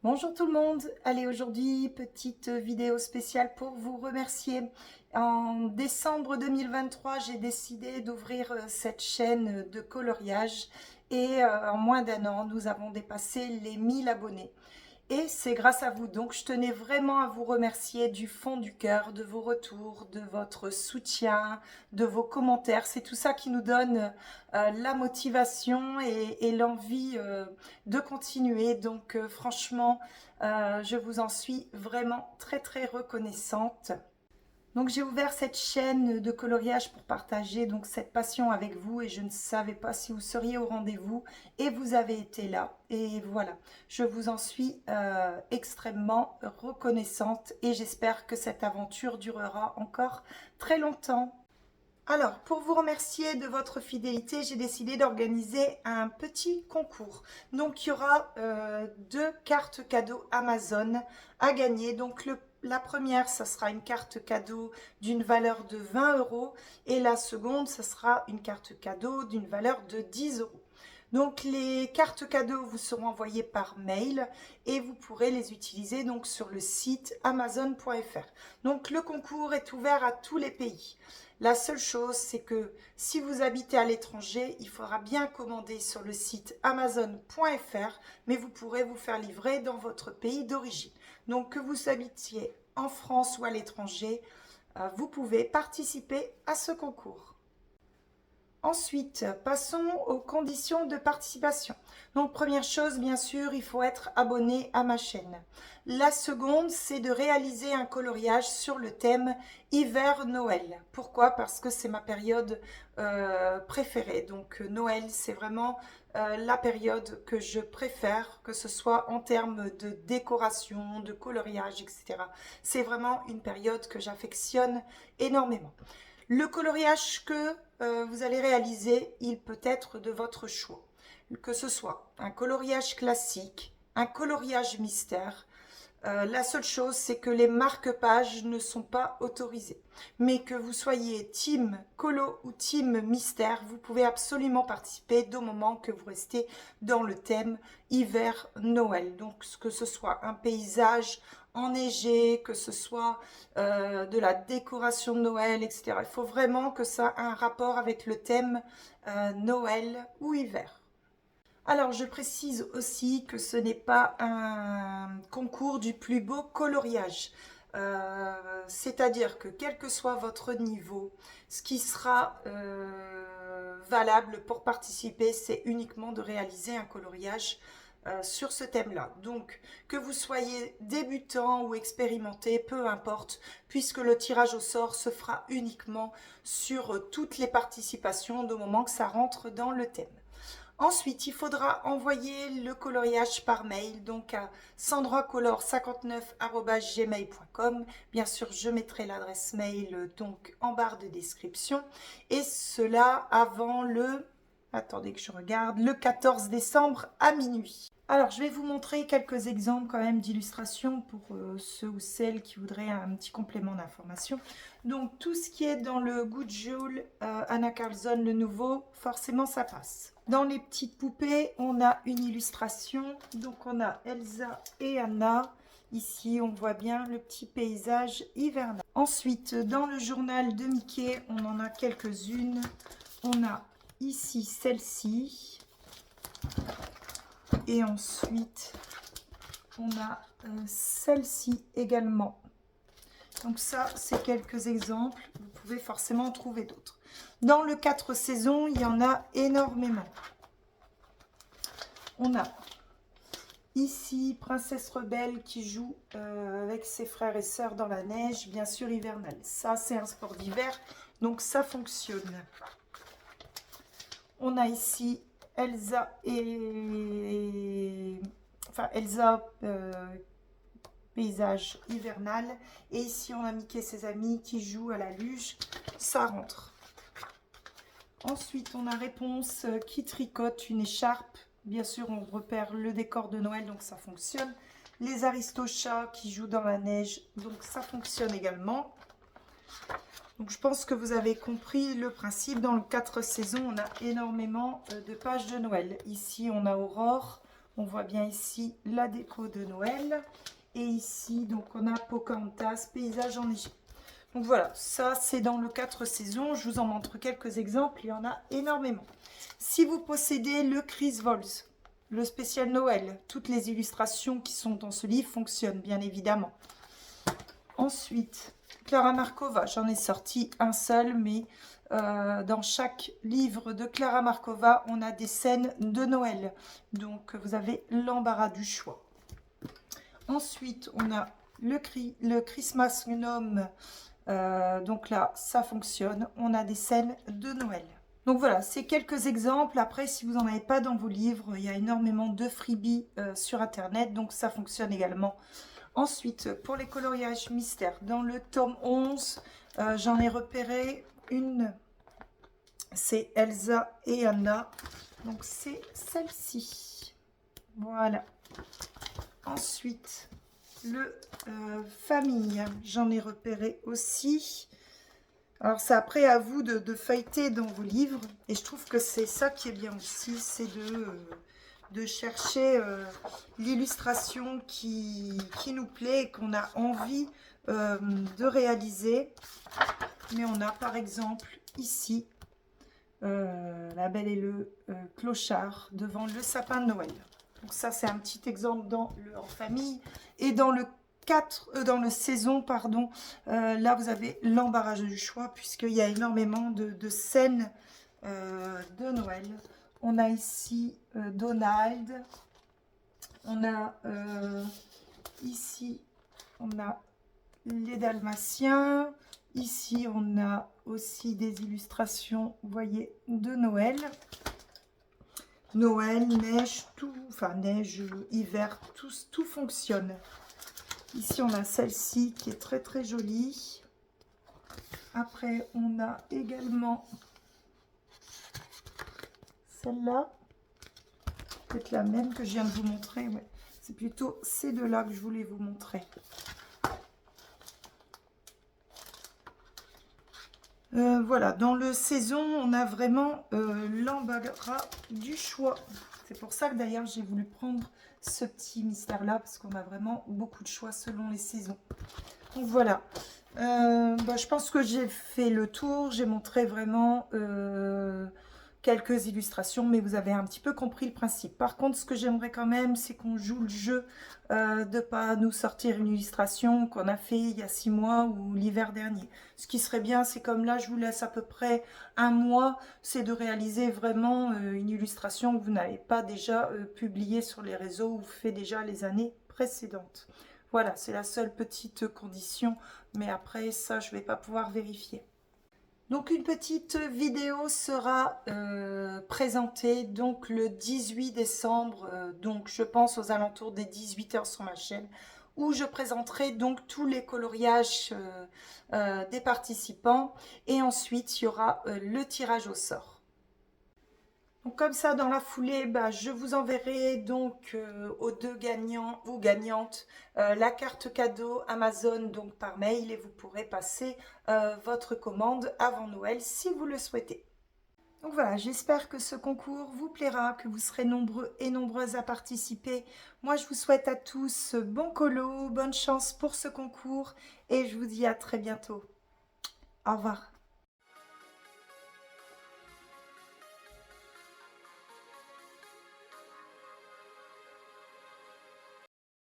Bonjour tout le monde, allez aujourd'hui petite vidéo spéciale pour vous remercier. En décembre 2023, j'ai décidé d'ouvrir cette chaîne de coloriage et en moins d'un an, nous avons dépassé les 1000 abonnés. Et c'est grâce à vous, donc je tenais vraiment à vous remercier du fond du cœur, de vos retours, de votre soutien, de vos commentaires. C'est tout ça qui nous donne la motivation et l'envie de continuer. Donc franchement, je vous en suis vraiment très très reconnaissante. Donc j'ai ouvert cette chaîne de coloriage pour partager donc cette passion avec vous et je ne savais pas si vous seriez au rendez-vous et vous avez été là et voilà, je vous en suis extrêmement reconnaissante et j'espère que cette aventure durera encore très longtemps. Alors, pour vous remercier de votre fidélité, j'ai décidé d'organiser un petit concours. Donc, il y aura deux cartes cadeaux Amazon à gagner. Donc, la première, ça sera une carte cadeau d'une valeur de 20 euros et la seconde, ça sera une carte cadeau d'une valeur de 10 euros. Donc les cartes cadeaux vous seront envoyées par mail et vous pourrez les utiliser donc sur le site amazon.fr. Donc le concours est ouvert à tous les pays. La seule chose, c'est que si vous habitez à l'étranger, il faudra bien commander sur le site amazon.fr, mais vous pourrez vous faire livrer dans votre pays d'origine. Donc que vous habitiez en France ou à l'étranger, vous pouvez participer à ce concours. Ensuite, passons aux conditions de participation. Donc, première chose, bien sûr, il faut être abonné à ma chaîne. La seconde, c'est de réaliser un coloriage sur le thème hiver-Noël. Pourquoi? Parce que c'est ma période préférée. Donc, Noël, c'est vraiment la période que je préfère, que ce soit en termes de décoration, de coloriage, etc. C'est vraiment une période que j'affectionne énormément. Le coloriage que vous allez réaliser, il peut être de votre choix. Que ce soit un coloriage classique, un coloriage mystère. La seule chose, c'est que les marque-pages ne sont pas autorisés. Mais que vous soyez team colo ou team mystère, vous pouvez absolument participer du moment que vous restez dans le thème hiver-Noël. Donc que ce soit un paysage enneigé, que ce soit de la décoration de Noël, etc. Il faut vraiment que ça ait un rapport avec le thème Noël ou hiver. Alors, je précise aussi que ce n'est pas un concours du plus beau coloriage. C'est-à-dire que quel que soit votre niveau, ce qui sera valable pour participer, c'est uniquement de réaliser un coloriage sur ce thème-là. Donc, que vous soyez débutant ou expérimenté, peu importe, puisque le tirage au sort se fera uniquement sur toutes les participations du moment que ça rentre dans le thème. Ensuite, il faudra envoyer le coloriage par mail, donc à sandracolor59@gmail.com. Bien sûr, je mettrai l'adresse mail donc en barre de description. Et cela avant attendez que je regarde, le 14 décembre à minuit. Alors, je vais vous montrer quelques exemples quand même d'illustrations pour ceux ou celles qui voudraient un petit complément d'information. Donc, tout ce qui est dans le Good Joule, Anna Carlson, le nouveau, forcément ça passe. Dans les petites poupées, on a une illustration. Donc, on a Elsa et Anna. Ici, on voit bien le petit paysage hivernal. Ensuite, dans le journal de Mickey, on en a quelques-unes. On a ici celle-ci. Et ensuite, on a celle-ci également. Donc ça, c'est quelques exemples. Vous pouvez forcément en trouver d'autres. Dans le 4 saisons, il y en a énormément. On a ici Princesse Rebelle qui joue avec ses frères et sœurs dans la neige, bien sûr hivernale. Ça, c'est un sport d'hiver, donc ça fonctionne. On a ici Elsa paysage hivernal. Et ici, on a Mickey et ses amis qui jouent à la luge. Ça rentre. Ensuite, on a Réponse qui tricote une écharpe. Bien sûr, on repère le décor de Noël, donc ça fonctionne. Les Aristochats qui jouent dans la neige, donc ça fonctionne également. Donc, je pense que vous avez compris le principe. Dans le 4 saisons, on a énormément de pages de Noël. Ici, on a Aurore, On voit bien ici la déco de Noël. Et ici, donc, on a Pocahontas, paysage enneigé. Donc voilà, ça c'est dans le 4 saisons. Je vous en montre quelques exemples, il y en a énormément. Si vous possédez le Chris Vols, le spécial Noël, toutes les illustrations qui sont dans ce livre fonctionnent bien évidemment. Ensuite, Clara Markova, j'en ai sorti un seul, mais dans chaque livre de Clara Markova, on a des scènes de Noël. Donc vous avez l'embarras du choix. Ensuite, on a le Christmas Gnome. Donc là, ça fonctionne. On a des scènes de Noël. Donc voilà, c'est quelques exemples. Après, si vous n'en avez pas dans vos livres, il y a énormément de freebies sur Internet. Donc ça fonctionne également. Ensuite, pour les coloriages mystères, dans le tome 11, j'en ai repéré une. C'est Elsa et Anna. Donc c'est celle-ci. Voilà. Ensuite, le famille, j'en ai repéré aussi. Alors, c'est après à vous de feuilleter dans vos livres. Et je trouve que c'est ça qui est bien aussi, c'est de chercher l'illustration qui nous plaît et qu'on a envie de réaliser. Mais on a par exemple ici La Belle et le Clochard devant le sapin de Noël. Donc ça, c'est un petit exemple dans le En famille. Et dans le dans le saison, pardon, là, vous avez l'embarras du choix, puisqu'il y a énormément de scènes de Noël. On a ici Donald. On a ici, on a les Dalmatiens. Ici, on a aussi des illustrations, vous voyez, de Noël. Noël, neige, tout, enfin neige, hiver, tout fonctionne. Ici, on a celle-ci qui est très très jolie. Après, on a également celle-là. Peut-être la même que je viens de vous montrer. Ouais. C'est plutôt ces deux-là que je voulais vous montrer. Voilà, dans le saison, on a vraiment l'embarras du choix. C'est pour ça que d'ailleurs, j'ai voulu prendre ce petit mystère-là, parce qu'on a vraiment beaucoup de choix selon les saisons. Donc voilà, je pense que j'ai fait le tour, j'ai montré vraiment quelques illustrations, mais vous avez un petit peu compris le principe. Par contre, ce que j'aimerais quand même, c'est qu'on joue le jeu de ne pas nous sortir une illustration qu'on a fait il y a 6 mois ou l'hiver dernier. Ce qui serait bien, c'est comme là, je vous laisse à peu près un mois, c'est de réaliser vraiment une illustration que vous n'avez pas déjà publiée sur les réseaux ou fait déjà les années précédentes. Voilà, c'est la seule petite condition, mais après ça, je ne vais pas pouvoir vérifier. Donc une petite vidéo sera présentée donc le 18 décembre, donc je pense aux alentours des 18 h sur ma chaîne, où je présenterai donc tous les coloriages des participants et ensuite il y aura le tirage au sort. Donc comme ça, dans la foulée, je vous enverrai donc aux deux gagnants ou gagnantes la carte cadeau Amazon donc par mail et vous pourrez passer votre commande avant Noël si vous le souhaitez. Donc voilà, j'espère que ce concours vous plaira, que vous serez nombreux et nombreuses à participer. Moi, je vous souhaite à tous bon colo, bonne chance pour ce concours et je vous dis à très bientôt. Au revoir.